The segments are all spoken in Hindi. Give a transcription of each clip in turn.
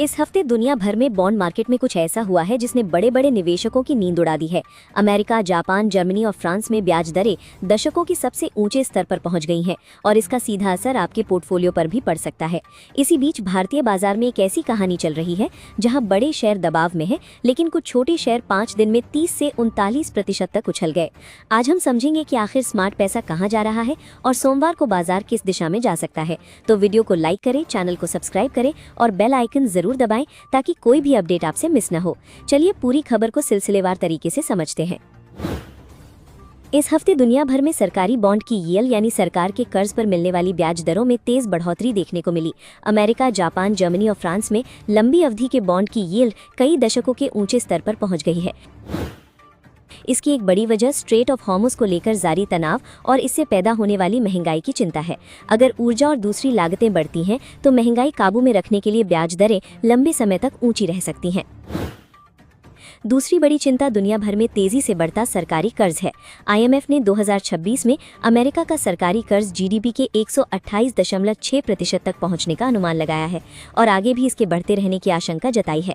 इस हफ्ते दुनिया भर में बॉन्ड मार्केट में कुछ ऐसा हुआ है जिसने बड़े बड़े निवेशकों की नींद उड़ा दी है। अमेरिका, जापान, जर्मनी और फ्रांस में ब्याज दरें दशकों के सबसे ऊंचे स्तर पर पहुंच गई हैं और इसका सीधा असर आपके पोर्टफोलियो पर भी पड़ सकता है। इसी बीच भारतीय बाजार में एक ऐसी कहानी चल रही है जहां बड़े शेयर दबाव में है, लेकिन कुछ छोटे शेयर 5 दिन में 30 से 39% तक उछल गए। आज हम समझेंगे कि आखिर स्मार्ट पैसा कहाँ जा रहा है और सोमवार को बाजार किस दिशा में जा सकता है। तो वीडियो को लाइक करें, चैनल को सब्सक्राइब करें और बेल आइकन जरूर दबाएं ताकि कोई भी अपडेट आपसे मिस न हो। चलिए पूरी खबर को सिलसिलेवार तरीके से समझते हैं। इस हफ्ते दुनिया भर में सरकारी बॉन्ड की यील्ड यानी सरकार के कर्ज पर मिलने वाली ब्याज दरों में तेज बढ़ोतरी देखने को मिली। अमेरिका, जापान, जर्मनी और फ्रांस में लंबी अवधि के बॉन्ड की यील्ड कई दशकों के ऊंचे स्तर पर पहुंच गई है। इसकी एक बड़ी वजह स्ट्रेट ऑफ हॉर्मुज़ को लेकर जारी तनाव और इससे पैदा होने वाली महंगाई की चिंता है। अगर ऊर्जा और दूसरी लागतें बढ़ती हैं तो महंगाई काबू में रखने के लिए ब्याज दरें लंबे समय तक ऊंची रह सकती हैं। दूसरी बड़ी चिंता दुनिया भर में तेजी से बढ़ता सरकारी कर्ज है। IMF ने 2026 में अमेरिका का सरकारी कर्ज GDP के 128.6% तक पहुंचने का अनुमान लगाया है और आगे भी इसके बढ़ते रहने की आशंका जताई है।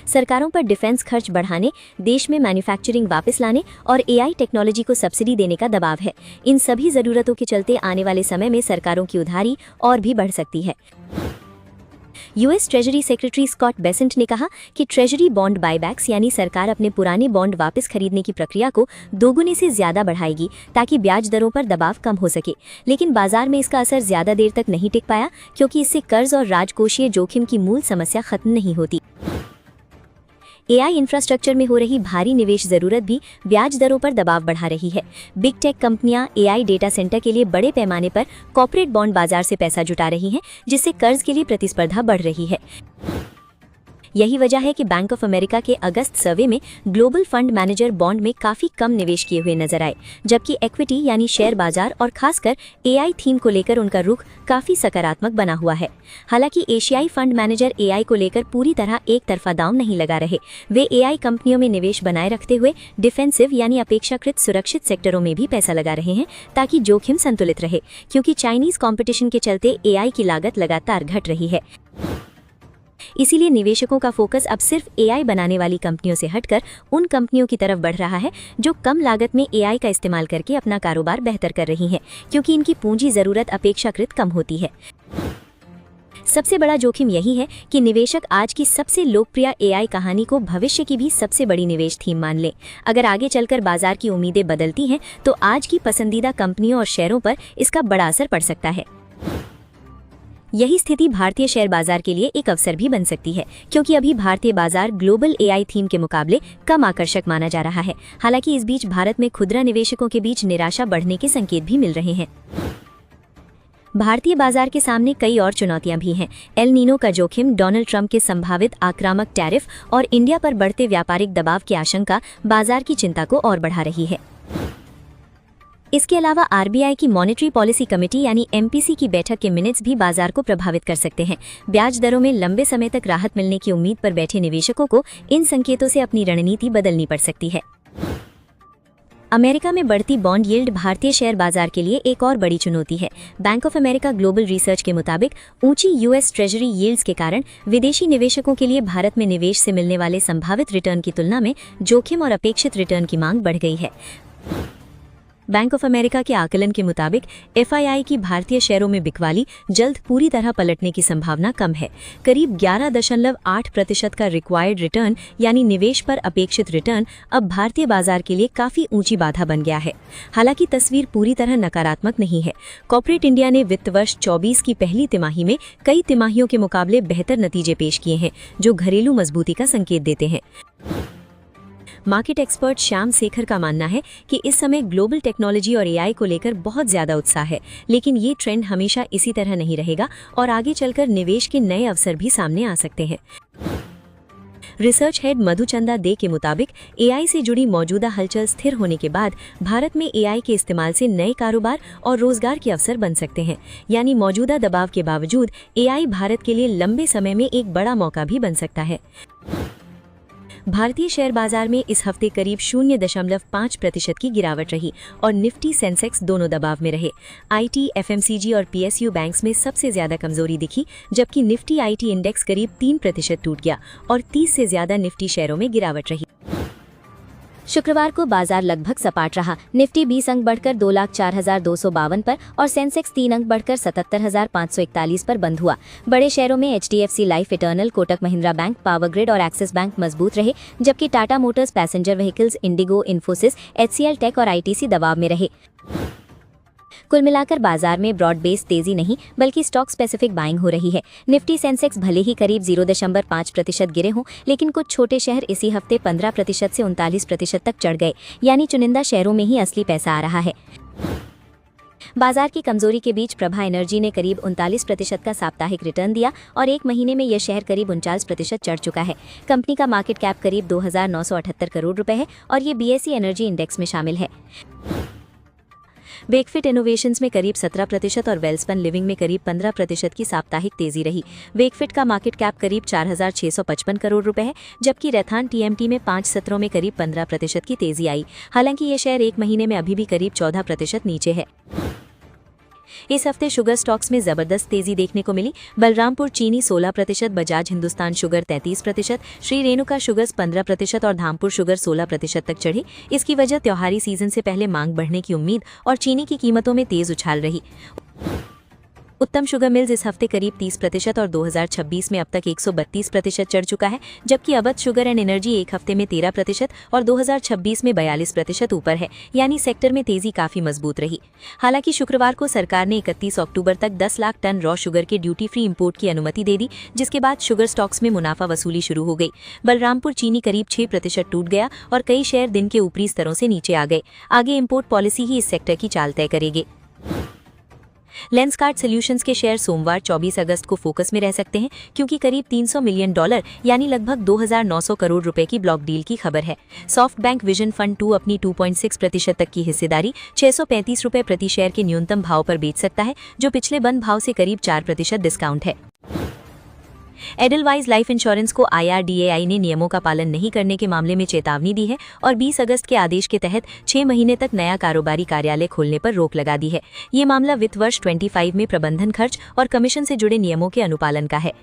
सरकारों पर डिफेंस खर्च बढ़ाने, देश में मैन्युफैक्चरिंग वापस लाने और AI टेक्नोलॉजी को सब्सिडी देने का दबाव है। इन सभी जरूरतों के चलते आने वाले समय में सरकारों की उधारी और भी बढ़ सकती है। US treasury secretary Scott Bessent ने कहा कि ट्रेजरी बॉन्ड बायबैक्स यानी सरकार अपने पुराने बॉन्ड वापस खरीदने की प्रक्रिया को दोगुने से ज्यादा बढ़ाएगी ताकि ब्याज दरों पर दबाव कम हो सके। लेकिन बाजार में इसका असर ज्यादा देर तक नहीं टिक पाया क्योंकि इससे कर्ज और राजकोषीय जोखिम की मूल समस्या खत्म नहीं होती। AI इंफ्रास्ट्रक्चर में हो रही भारी निवेश जरूरत भी ब्याज दरों पर दबाव बढ़ा रही है। बिग टेक कंपनियां AI डेटा सेंटर के लिए बड़े पैमाने पर कॉर्पोरेट बॉन्ड बाजार से पैसा जुटा रही हैं, जिससे कर्ज के लिए प्रतिस्पर्धा बढ़ रही है। यही वजह है कि बैंक ऑफ अमेरिका के अगस्त सर्वे में ग्लोबल फंड मैनेजर बॉन्ड में काफी कम निवेश किए हुए नजर आए, जबकि इक्विटी यानी शेयर बाजार और खासकर AI थीम को लेकर उनका रुख काफी सकारात्मक बना हुआ है। हालांकि एशियाई फंड मैनेजर AI को लेकर पूरी तरह एक तरफा दांव नहीं लगा रहे। वे AI कंपनियों में निवेश बनाए रखते हुए डिफेंसिव यानी अपेक्षाकृत सुरक्षित सेक्टरों में भी पैसा लगा रहे हैं ताकि जोखिम संतुलित रहे, क्योंकि चाइनीज कॉम्पिटिशन के चलते AI की लागत लगातार घट रही है। इसीलिए निवेशकों का फोकस अब सिर्फ AI बनाने वाली कंपनियों से हटकर उन कंपनियों की तरफ बढ़ रहा है जो कम लागत में AI का इस्तेमाल करके अपना कारोबार बेहतर कर रही हैं, क्योंकि इनकी पूंजी जरूरत अपेक्षाकृत कम होती है। सबसे बड़ा जोखिम यही है कि निवेशक आज की सबसे लोकप्रिय AI कहानी को भविष्य की भी सबसे बड़ी निवेश थीम मान लें। अगर आगे चलकर बाजार की उम्मीदें बदलती हैं तो आज की पसंदीदा कंपनियों और शेयरों पर इसका बड़ा असर पड़ सकता है। यही स्थिति भारतीय शेयर बाजार के लिए एक अवसर भी बन सकती है, क्योंकि अभी भारतीय बाजार ग्लोबल AI थीम के मुकाबले कम आकर्षक माना जा रहा है। हालांकि इस बीच भारत में खुदरा निवेशकों के बीच निराशा बढ़ने के संकेत भी मिल रहे हैं। भारतीय बाजार के सामने कई और चुनौतियां भी हैं। एल नीनो का जोखिम, डोनाल्ड ट्रंप के संभावित आक्रामक टैरिफ और इंडिया पर बढ़ते व्यापारिक दबाव की आशंका बाजार की चिंता को और बढ़ा रही है। इसके अलावा RBI की मॉनेटरी पॉलिसी कमेटी यानी MPC की बैठक के मिनट्स भी बाजार को प्रभावित कर सकते हैं। ब्याज दरों में लंबे समय तक राहत मिलने की उम्मीद पर बैठे निवेशकों को इन संकेतों से अपनी रणनीति बदलनी पड़ सकती है। अमेरिका में बढ़ती बॉन्ड यील्ड भारतीय शेयर बाजार के लिए एक और बड़ी चुनौती है। Bank of America global research के मुताबिक ऊंची US ट्रेजरी यील्ड्स के कारण विदेशी निवेशकों के लिए भारत में निवेश से मिलने वाले संभावित रिटर्न की तुलना में जोखिम और अपेक्षित रिटर्न की मांग बढ़ गई है। बैंक ऑफ अमेरिका के आकलन के मुताबिक FII की भारतीय शेयरों में बिकवाली जल्द पूरी तरह पलटने की संभावना कम है। करीब 11.8% का रिक्वायर्ड रिटर्न यानी निवेश पर अपेक्षित रिटर्न अब भारतीय बाजार के लिए काफी ऊंची बाधा बन गया है। हालांकि तस्वीर पूरी तरह नकारात्मक नहीं है। कॉर्पोरेट इंडिया ने वित्त वर्ष 24 की पहली तिमाही में कई तिमाहियों के मुकाबले बेहतर नतीजे पेश किए हैं, जो घरेलू मजबूती का संकेत देते हैं। मार्केट एक्सपर्ट श्याम शेखर का मानना है कि इस समय ग्लोबल टेक्नोलॉजी और AI को लेकर बहुत ज्यादा उत्साह है, लेकिन ये ट्रेंड हमेशा इसी तरह नहीं रहेगा और आगे चलकर निवेश के नए अवसर भी सामने आ सकते हैं। रिसर्च हेड मधुचंदा दे के मुताबिक AI से जुड़ी मौजूदा हलचल स्थिर होने के बाद भारत में AI के इस्तेमाल से नए कारोबार और रोजगार के अवसर बन सकते हैं। यानी मौजूदा दबाव के बावजूद AI भारत के लिए लंबे समय में एक बड़ा मौका भी बन सकता है। भारतीय शेयर बाजार में इस हफ्ते करीब 0.5% की गिरावट रही और निफ्टी सेंसेक्स दोनों दबाव में रहे। आईटी, एफएमसीजी और पीएसयू बैंक्स में सबसे ज्यादा कमजोरी दिखी, जबकि निफ्टी आईटी इंडेक्स करीब 3% टूट गया और 30 से ज्यादा निफ्टी शेयरों में गिरावट रही। शुक्रवार को बाजार लगभग सपाट रहा। निफ्टी 20 अंक बढ़कर 2,04,252 पर और सेंसेक्स 3 अंक बढ़कर 77,541 पर बंद हुआ। बड़े शेयरों में एचडीएफसी लाइफ, इटर्नल, कोटक महिंद्रा बैंक, पावर ग्रिड और एक्सिस बैंक मजबूत रहे, जबकि टाटा मोटर्स, पैसेंजर व्हीकल्स, इंडिगो, इन्फोसिस, एचसीएल टेक और आईटीसी दबाव में रहे। कुल मिलाकर बाजार में ब्रॉड बेस्ड तेजी नहीं बल्कि स्टॉक स्पेसिफिक बाइंग हो रही है। निफ्टी सेंसेक्स भले ही करीब 0.5% गिरे हों, लेकिन कुछ छोटे शहर इसी हफ्ते 15% से 39% तक चढ़ गए, यानी चुनिंदा शहरों में ही असली पैसा आ रहा है। बाजार की कमजोरी के बीच प्रभा एनर्जी ने करीब 39% का साप्ताहिक रिटर्न दिया और एक महीने में यह शेयर करीब 49% चढ़ चुका है। कंपनी का मार्केट कैप करीब 2,978 करोड़ रुपए है और ये बीएसई एनर्जी इंडेक्स में शामिल है। वेकफिट इनोवेशंस में करीब 17% और वेलस्पन लिविंग में करीब 15% की साप्ताहिक तेजी रही। वेकफिट का मार्केट कैप करीब 4,655 करोड़ रुपए है, जबकि रेथान टीएमटी में 5 सत्रों में करीब 15% की तेजी आई। हालांकि ये शेयर एक महीने में अभी भी करीब 14% नीचे है। इस हफ्ते शुगर स्टॉक्स में जबरदस्त तेजी देखने को मिली। बलरामपुर चीनी 16%, बजाज हिंदुस्तान शुगर 33%, श्री रेणुका शुगर्स 15% और धामपुर शुगर 16% तक चढ़ी। इसकी वजह त्योहारी सीजन से पहले मांग बढ़ने की उम्मीद और चीनी की कीमतों में तेज उछाल रही। उत्तम शुगर मिल्स इस हफ्ते करीब 30% और 2026 में अब तक 132% चढ़ चुका है, जबकि अवध शुगर एंड एनर्जी एक हफ्ते में 13% और 2026 में 42% ऊपर है, यानी सेक्टर में तेजी काफी मजबूत रही। हालांकि शुक्रवार को सरकार ने 31 अक्टूबर तक 10 लाख टन रॉ शुगर के ड्यूटी फ्री इंपोर्ट की अनुमति दे दी, जिसके बाद शुगर स्टॉक्स में मुनाफा वसूली शुरू हो गई। बलरामपुर चीनी करीब 6% टूट गया और कई शेयर दिन के ऊपरी स्तरों से नीचे आ गए। आगे इंपोर्ट पॉलिसी ही इस सेक्टर की चाल तय करेगी। लेंसकार्ट सॉल्यूशंस के शेयर सोमवार 24 अगस्त को फोकस में रह सकते हैं, क्योंकि करीब $300 मिलियन यानी लगभग 2,900 करोड़ रुपए की ब्लॉक डील की खबर है। सॉफ्ट बैंक विजन फंड 2 अपनी 2.6% तक की हिस्सेदारी 635 रुपए प्रति शेयर के न्यूनतम भाव पर बेच सकता है, जो पिछले बंद भाव से करीब 4% डिस्काउंट है। एडलवाइज लाइफ इंश्योरेंस को IRDAI ने नियमों का पालन नहीं करने के मामले में चेतावनी दी है और 20 अगस्त के आदेश के तहत 6 महीने तक नया कारोबारी कार्यालय खोलने पर रोक लगा दी है। ये मामला वित्त वर्ष 25 में प्रबंधन खर्च और कमीशन से जुड़े नियमों के अनुपालन का है।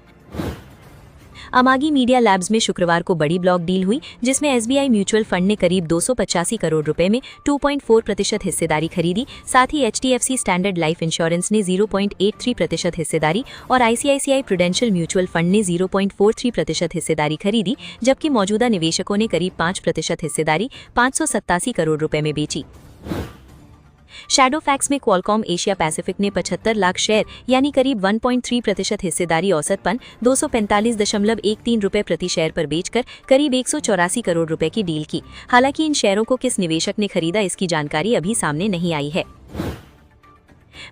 अमागी मीडिया लैब्स में शुक्रवार को बड़ी ब्लॉक डील हुई, जिसमें SBI म्यूचुअल फंड ने करीब 285 करोड़ रुपए में 2.4% हिस्सेदारी खरीदी। साथ ही HDFC स्टैंडर्ड लाइफ इंश्योरेंस ने 0.83% हिस्सेदारी और ICICI प्रूडेंशियल म्यूचुअल फंड ने 0.43% हिस्सेदारी खरीदी, जबकि मौजूदा निवेशकों ने करीब 5% हिस्सेदारी 587 करोड़ रुपए में बेची। शैडोफैक्स में क्वालकॉम एशिया पैसिफिक ने 75 लाख शेयर यानी करीब 1.3% हिस्सेदारी औसतपन 245.13 रुपए प्रति शेयर पर बेचकर करीब 184 करोड़ रुपए की डील की। हालांकि इन शेयरों को किस निवेशक ने खरीदा, इसकी जानकारी अभी सामने नहीं आई है।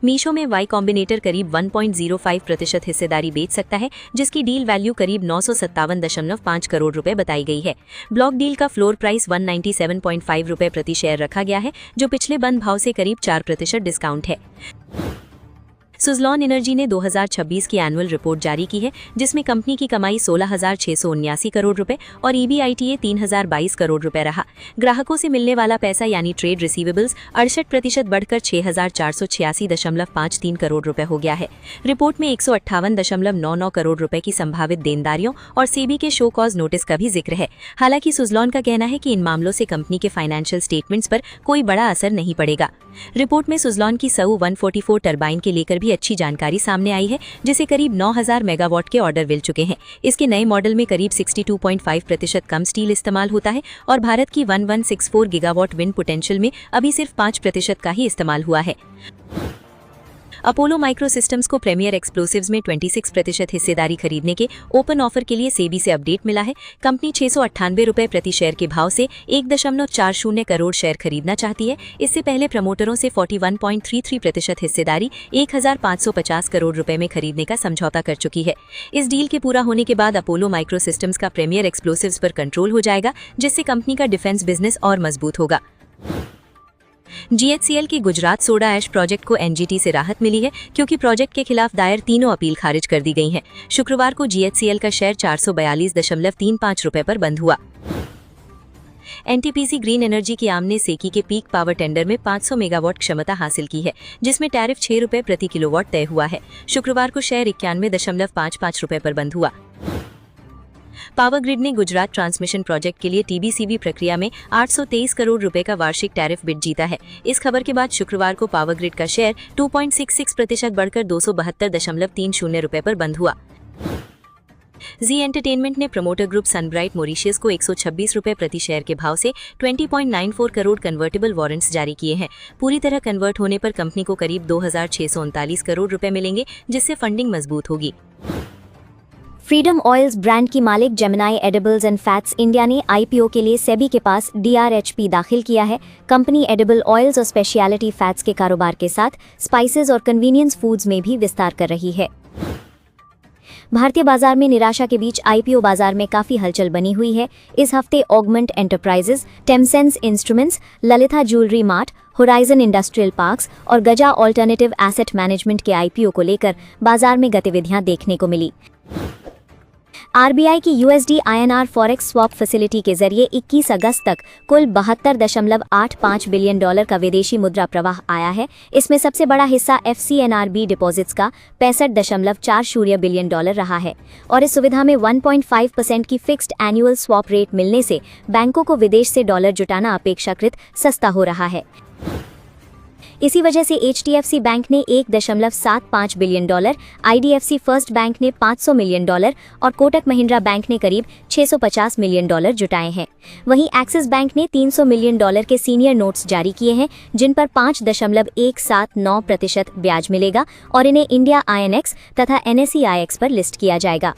मीशो में वाई कॉम्बिनेटर करीब 1.05% हिस्सेदारी बेच सकता है, जिसकी डील वैल्यू करीब 957.5 करोड़ रुपए बताई गई है। ब्लॉक डील का फ्लोर प्राइस 197.5 रुपए प्रति शेयर रखा गया है, जो पिछले बंद भाव से करीब 4% डिस्काउंट है। सुज़लॉन एनर्जी ने 2026 की एनुअल रिपोर्ट जारी की है, जिसमें कंपनी की कमाई 16,679 करोड़ रुपए और EBITDA 3,022 करोड़ रुपए रहा। ग्राहकों से मिलने वाला पैसा यानी ट्रेड रिसीवेबल्स 68% बढ़कर 6,486.53 करोड़ रुपए हो गया है। रिपोर्ट में 158.99 करोड़ रुपए की संभावित देनदारियों और सेबी के शो कॉज नोटिस का भी जिक्र है। हालांकि सुज़लॉन का कहना है कि इन मामलों से कंपनी के फाइनेंशियल स्टेटमेंट्स पर कोई बड़ा असर नहीं पड़ेगा। रिपोर्ट में सुज़लॉन की SAU 144 टरबाइन के लेकर भी अच्छी जानकारी सामने आई है, जिसे करीब 9,000 मेगावाट के ऑर्डर मिल चुके हैं। इसके नए मॉडल में करीब 62.5% कम स्टील इस्तेमाल होता है और भारत की 1164 गीगावाट विंड पोटेंशियल में अभी सिर्फ 5% का ही इस्तेमाल हुआ है। अपोलो माइक्रो सिस्टम्स को प्रीमियर एक्सप्लोसिव्स में 26% हिस्सेदारी खरीदने के ओपन ऑफर के लिए सेबी से अपडेट मिला है। कंपनी 698 रुपए प्रति शेयर के भाव से 1.40 करोड़ शेयर खरीदना चाहती है। इससे पहले प्रमोटरों से 41.33% हिस्सेदारी 1,550 करोड़ रुपए में खरीदने का समझौता कर चुकी है। इस डील के पूरा होने के बाद अपोलो माइक्रो सिस्टम्स का प्रीमियर एक्सप्लोसिव्स पर कंट्रोल हो जाएगा, जिससे कंपनी का डिफेंस बिजनेस और मजबूत होगा। GHCL के गुजरात सोडा ऐश प्रोजेक्ट को NGT से राहत मिली है क्योंकि प्रोजेक्ट के खिलाफ दायर तीनों अपील खारिज कर दी गई हैं। शुक्रवार को GHCL का शेयर 442.35 रुपए पर बंद हुआ। NTPC ग्रीन एनर्जी की आमने सेकी के पीक पावर टेंडर में 500 मेगावाट क्षमता हासिल की है, जिसमें टैरिफ 6 रुपए प्रति किलोवाट तय हुआ है। शुक्रवार को शेयर 91.55 रुपए पर बंद हुआ। पावर ग्रिड ने गुजरात ट्रांसमिशन प्रोजेक्ट के लिए TBCB प्रक्रिया में 823 करोड़ रुपए का वार्षिक टैरिफ बिड जीता है। इस खबर के बाद शुक्रवार को पावर ग्रिड का शेयर 2.66% बढ़कर 272.30 रुपए पर बंद हुआ। जी एंटरटेनमेंट ने प्रमोटर ग्रुप सनब्राइट मॉरिशस को 126 रुपए प्रति शेयर के भाव से 20.94 करोड़ कन्वर्टेबल वारंट्स जारी किए हैं। पूरी तरह कन्वर्ट होने पर कंपनी को करीब 2639 करोड़ रुपए मिलेंगे, जिससे फंडिंग मजबूत होगी। फ्रीडम ऑयल्स ब्रांड की मालिक Gemini edibles and fats India ने IPO के लिए सेबी के पास DRHP दाखिल किया है। कंपनी एडिबल ऑयल्स और स्पेशलिटी फैट्स के कारोबार के साथ स्पाइसेस और कन्वीनियंस फूड्स में भी विस्तार कर रही है। भारतीय बाजार में निराशा के बीच IPO बाजार में काफी हलचल बनी हुई है। इस हफ्ते ऑगमेंट एंटरप्राइजेज, टेमसेंस instruments, Lalitha jewellery mart, horizon industrial parks और गजा ऑल्टरनेटिव एसेट मैनेजमेंट के IPO को लेकर बाजार में गतिविधियां देखने को मिली। RBI की USD INR forex swap facility के जरिए 21 अगस्त तक कुल 72.85 बिलियन डॉलर का विदेशी मुद्रा प्रवाह आया है। इसमें सबसे बड़ा हिस्सा FCNRB डिपॉजिट्स का 65.40 बिलियन डॉलर रहा है और इस सुविधा में 1.5% की फिक्स्ड एनुअल स्वैप रेट मिलने से बैंकों को विदेश से डॉलर जुटाना अपेक्षाकृत सस्ता हो रहा है। इसी वजह से HDFC बैंक ने 1.75 billion dollar, IDFC first bank ने 500 मिलियन डॉलर और कोटक महिंद्रा बैंक ने करीब 650 मिलियन डॉलर जुटाए हैं। वहीं एक्सिस बैंक ने 300 मिलियन डॉलर के सीनियर नोट्स जारी किए हैं, जिन पर 5.179% ब्याज मिलेगा और इन्हें इंडिया INX तथा NSE IX पर लिस्ट किया जाएगा।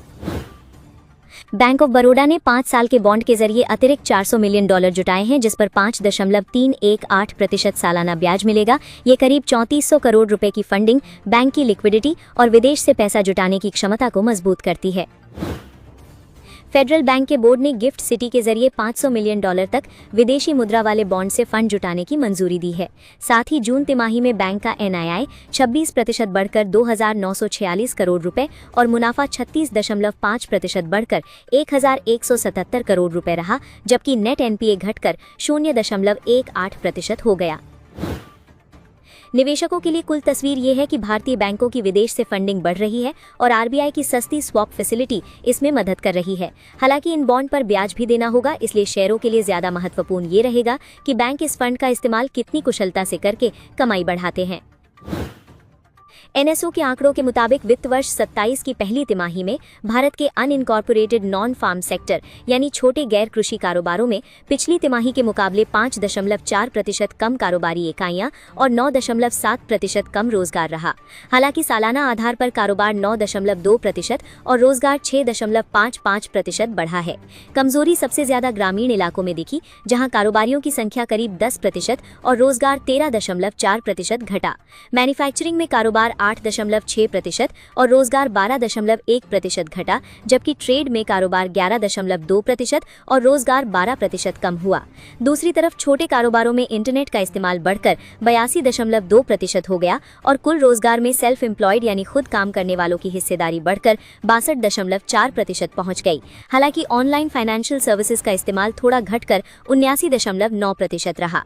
बैंक ऑफ बड़ौदा ने 5 साल के बॉन्ड के जरिए अतिरिक्त 400 मिलियन डॉलर जुटाए हैं, जिस पर 5.318% सालाना ब्याज मिलेगा। ये करीब 3400 करोड़ रुपए की फंडिंग, बैंक की लिक्विडिटी और विदेश से पैसा जुटाने की क्षमता को मजबूत करती है। फेडरल बैंक के बोर्ड ने गिफ्ट सिटी के जरिए 500 मिलियन डॉलर तक विदेशी मुद्रा वाले बॉन्ड से फंड जुटाने की मंजूरी दी है। साथ ही जून तिमाही में बैंक का NII 26% बढ़कर 2,946 करोड़ रुपए और मुनाफा 36.5% बढ़कर 1,177 करोड़ रुपए रहा, जबकि नेट NPA घटकर 0.18% हो गया। निवेशकों के लिए कुल तस्वीर ये है कि भारतीय बैंकों की विदेश से फंडिंग बढ़ रही है और RBI की सस्ती स्वैप फैसिलिटी इसमें मदद कर रही है। हालांकि इन बॉन्ड पर ब्याज भी देना होगा, इसलिए शेयरों के लिए ज्यादा महत्वपूर्ण ये रहेगा कि बैंक इस फंड का इस्तेमाल कितनी कुशलता से करके कमाई बढ़ाते हैं। NSO के आंकड़ों के मुताबिक वित्त वर्ष 27 की पहली तिमाही में भारत के अनइनकॉर्पोरेटेड नॉन फार्म सेक्टर यानी छोटे गैर कृषि कारोबारों में पिछली तिमाही के मुकाबले 5.4% कम कारोबारी इकाइयां और 9.7% कम रोजगार रहा। हालांकि सालाना आधार पर कारोबार 9.2% और रोजगार 6.55% बढ़ा है। कमजोरी सबसे ज्यादा ग्रामीण इलाकों में दिखी, जहां कारोबारियों की संख्या करीब 10% और रोजगार 13.4% घटा। मैन्युफैक्चरिंग में कारोबार 8.6% और रोजगार 12.1% घटा, जबकि ट्रेड में कारोबार 11.2% और रोजगार 12% कम हुआ। दूसरी तरफ छोटे कारोबारों में इंटरनेट का इस्तेमाल बढ़कर 82.2% हो गया और कुल रोजगार में सेल्फ एम्प्लॉयड यानी खुद काम करने वालों की हिस्सेदारी बढ़कर 62.4% पहुंच गई। हालांकि ऑनलाइन फाइनेंशियल सर्विसेज का इस्तेमाल थोड़ा घटकर 79.9% रहा।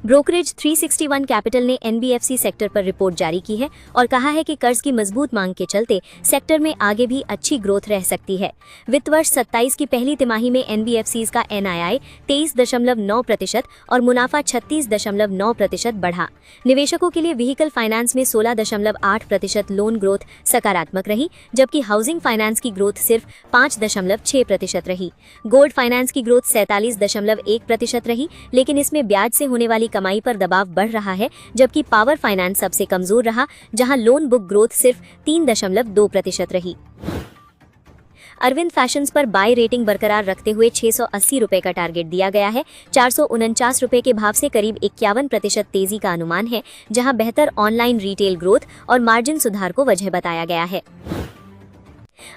ब्रोकरेज 361 कैपिटल ने NBFC सेक्टर पर रिपोर्ट जारी की है और कहा है कि कर्ज की मजबूत मांग के चलते सेक्टर में आगे भी अच्छी ग्रोथ रह सकती है। वित्त वर्ष 27 की पहली तिमाही में NBFCs का NII 23.9% और मुनाफा 36.9% बढ़ा। निवेशकों के लिए व्हीकल फाइनेंस में 16.8% लोन ग्रोथ सकारात्मक रही, जबकि हाउसिंग फाइनेंस की ग्रोथ सिर्फ 5.6% रही। गोल्ड फाइनेंस की ग्रोथ 47.1% रही, लेकिन इसमें ब्याज से होने वाली कमाई पर दबाव बढ़ रहा है, जबकि पावर फाइनेंस सबसे कमजोर रहा, जहां लोन बुक ग्रोथ सिर्फ 3.2% रही। अरविंद फैशंस पर बाय रेटिंग बरकरार रखते हुए 680 रुपए का टारगेट दिया गया है। 449 रुपए के भाव से करीब 51% तेजी का अनुमान है, जहां बेहतर ऑनलाइन रिटेल ग्रोथ और मार्जिन सुधार को वजह बताया गया है।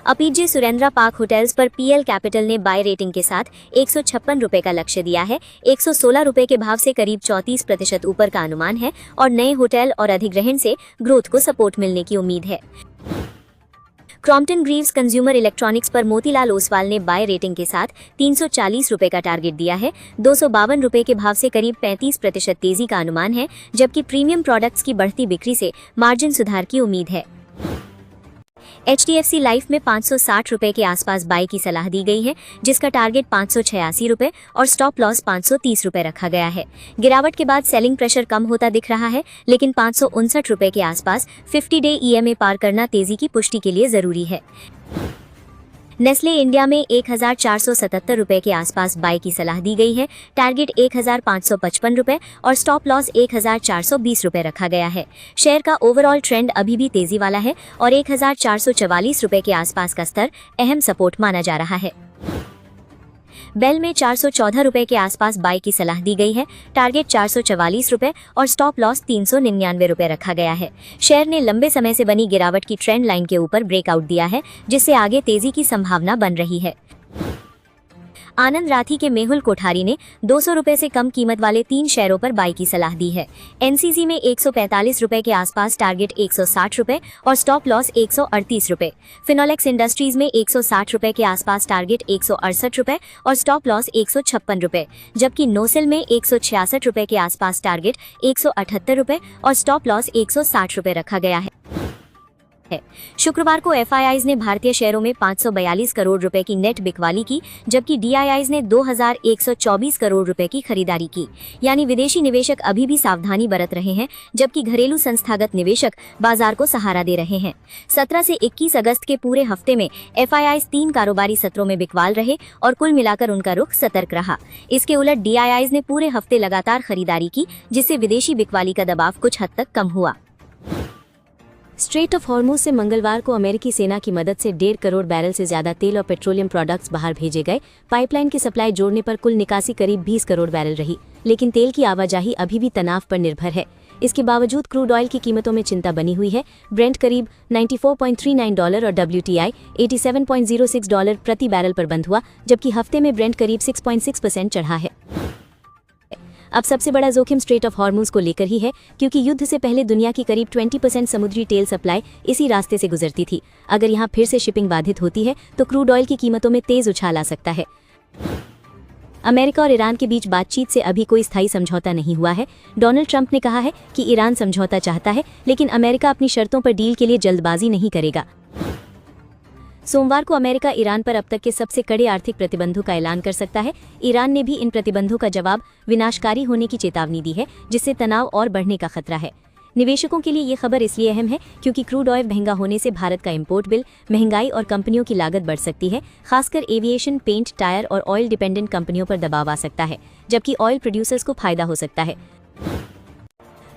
अपीजे सुरेंद्रा पार्क होटल्स पर पीएल कैपिटल ने बाय रेटिंग के साथ 156 रुपए का लक्ष्य दिया है। 116 रुपए के भाव से करीब 34% ऊपर का अनुमान है और नए होटल और अधिग्रहण से ग्रोथ को सपोर्ट मिलने की उम्मीद है। क्रॉम्पटन ग्रीव्स कंज्यूमर इलेक्ट्रॉनिक्स पर मोतीलाल ओसवाल ने बाय रेटिंग के साथ 340 रुपए का टारगेट दिया है। 252 रुपए के भाव से करीब 35% तेजी का अनुमान है, जबकि प्रीमियम प्रोडक्ट्स की बढ़ती बिक्री से मार्जिन सुधार की उम्मीद है। HDFC लाइफ में 560 रुपए के आसपास बाय की सलाह दी गई है, जिसका टारगेट 586 रुपए और स्टॉप लॉस 530 रुपए रखा गया है। गिरावट के बाद सेलिंग प्रेशर कम होता दिख रहा है, लेकिन 559 रुपए के आसपास 50 डे EMA पार करना तेजी की पुष्टि के लिए जरूरी है। नेस्ले इंडिया में 1477 रुपए के आसपास बाय की सलाह दी गई है। टारगेट 1555 रुपए और स्टॉप लॉस 1420 रुपए रखा गया है। शेयर का ओवरऑल ट्रेंड अभी भी तेजी वाला है और 1444 रुपए के आसपास का स्तर अहम सपोर्ट माना जा रहा है। बेल में 414 रुपए के आसपास बाय की सलाह दी गई है। टारगेट 444 रुपए और स्टॉप लॉस 399 रुपए रखा गया है। शेयर ने लंबे समय से बनी गिरावट की ट्रेंड लाइन के ऊपर ब्रेकआउट दिया है, जिससे आगे तेजी की संभावना बन रही है। आनंद राठी के मेहुल कोठारी ने 200 रुपए से कम कीमत वाले 3 शेयरों पर बाय की सलाह दी है। NCC में 145 रुपए के आसपास टारगेट 160 रुपए और स्टॉप लॉस 138 रुपए। फिनोलेक्स इंडस्ट्रीज में 160 रुपए के आसपास टारगेट 168 रुपए और स्टॉप लॉस 156 रुपए, जबकि नोसेल में 166 रुपए के आसपास टारगेट 178 रुपए और स्टॉप लॉस 160 रुपए रखा गया है। शुक्रवार को FIIs ने भारतीय शेयरों में 542 करोड़ रुपए की नेट बिकवाली की, जबकि DIIs ने 2124 करोड़ रुपए की खरीदारी की। यानी विदेशी निवेशक अभी भी सावधानी बरत रहे हैं, जबकि घरेलू संस्थागत निवेशक बाजार को सहारा दे रहे हैं। 17 से 21 अगस्त के पूरे हफ्ते में FIIs 3 कारोबारी सत्रों में बिकवाल रहे और कुल मिलाकर उनका रुख सतर्क रहा। इसके उलट DIIs ने पूरे हफ्ते लगातार खरीदारी की, जिससे विदेशी बिकवाली का दबाव कुछ हद तक कम हुआ। स्ट्रेट ऑफ हॉर्मुज से मंगलवार को अमेरिकी सेना की मदद से 1.5 करोड़ बैरल से ज्यादा तेल और पेट्रोलियम प्रोडक्ट्स बाहर भेजे गए। पाइपलाइन की सप्लाई जोड़ने पर कुल निकासी करीब 20 करोड़ बैरल रही, लेकिन तेल की आवाजाही अभी भी तनाव पर निर्भर है। इसके बावजूद क्रूड ऑयल की कीमतों में चिंता बनी हुई है। ब्रेंट करीब $94.39 और WTI $87.06 प्रति बैरल पर बंद हुआ, जबकि हफ्ते में ब्रेंट करीब 6.6% चढ़ा है। अब सबसे बड़ा जोखिम स्ट्रेट ऑफ हॉर्मुज को लेकर ही है, क्योंकि युद्ध से पहले दुनिया की करीब 20% समुद्री तेल सप्लाई इसी रास्ते से गुजरती थी। अगर यहाँ फिर से शिपिंग बाधित होती है तो क्रूड ऑयल की कीमतों में तेज उछाल आ सकता है। अमेरिका और ईरान के बीच बातचीत से अभी कोई स्थायी समझौता नहीं हुआ है। डोनाल्ड ट्रंप ने कहा है कि ईरान समझौता चाहता है, लेकिन अमेरिका अपनी शर्तों पर डील के लिए जल्दबाजी नहीं करेगा। सोमवार को अमेरिका ईरान पर अब तक के सबसे कड़े आर्थिक प्रतिबंधों का ऐलान कर सकता है। ईरान ने भी इन प्रतिबंधों का जवाब विनाशकारी होने की चेतावनी दी है, जिससे तनाव और बढ़ने का खतरा है। निवेशकों के लिए ये खबर इसलिए अहम है क्योंकि क्रूड ऑयल महंगा होने से भारत का इंपोर्ट बिल, महंगाई और कंपनियों की लागत बढ़ सकती है। खासकर एविएशन, पेंट, टायर और ऑयल डिपेंडेंट कंपनियों पर दबाव आ सकता है, जबकि ऑयल प्रोड्यूसर्स को फायदा हो सकता है।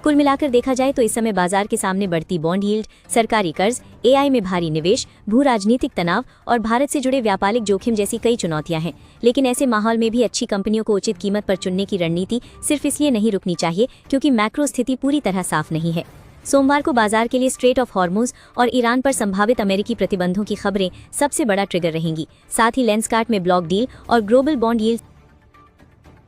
कुल मिलाकर देखा जाए तो इस समय बाजार के सामने बढ़ती बॉन्ड यील्ड, सरकारी कर्ज, AI में भारी निवेश, भू राजनीतिक तनाव और भारत से जुड़े व्यापारिक जोखिम जैसी कई चुनौतियां हैं। लेकिन ऐसे माहौल में भी अच्छी कंपनियों को उचित कीमत पर चुनने की रणनीति सिर्फ इसलिए नहीं रुकनी चाहिए क्योंकि मैक्रो स्थिति पूरी तरह साफ नहीं है। सोमवार को बाजार के लिए स्ट्रेट ऑफ हॉर्मुज और ईरान पर संभावित अमेरिकी प्रतिबंधों की खबरें सबसे बड़ा ट्रिगर रहेंगी। साथ ही लेंसकार्ट में ब्लॉक डील और ग्लोबल बॉन्ड यील्ड